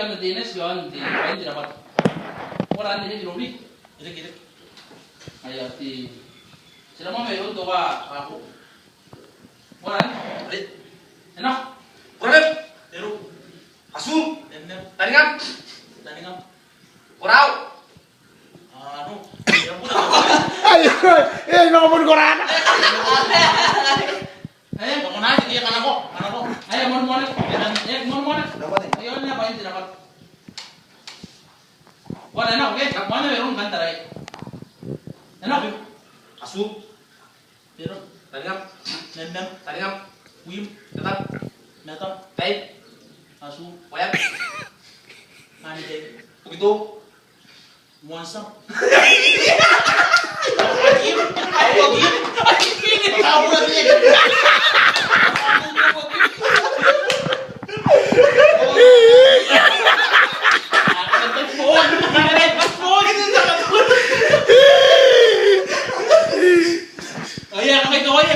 kan Tines yon di lain tidak dapat. Orang ini di lobby. Gitu. Ayo di. Sila mo meron to ako. Orang, enak. Kurang, Deru. Asu, Taringam. Kurau. Ayo, ngomong koran. Ayo, bangun aja dia kan aku. Ayo, mon. Dapat nih. Ayo, ini apa yang tidak dapat? Wah, enak, oke. Mana meron kan tarai? Enak. Asu, Meron. Taringam. Nendang. Taringam. Wim. Tetap. Metam. Baik. Asu. Wayak. Anjay. Begitu. Monster. Tahu lagi. Ayo, kakak kawaya.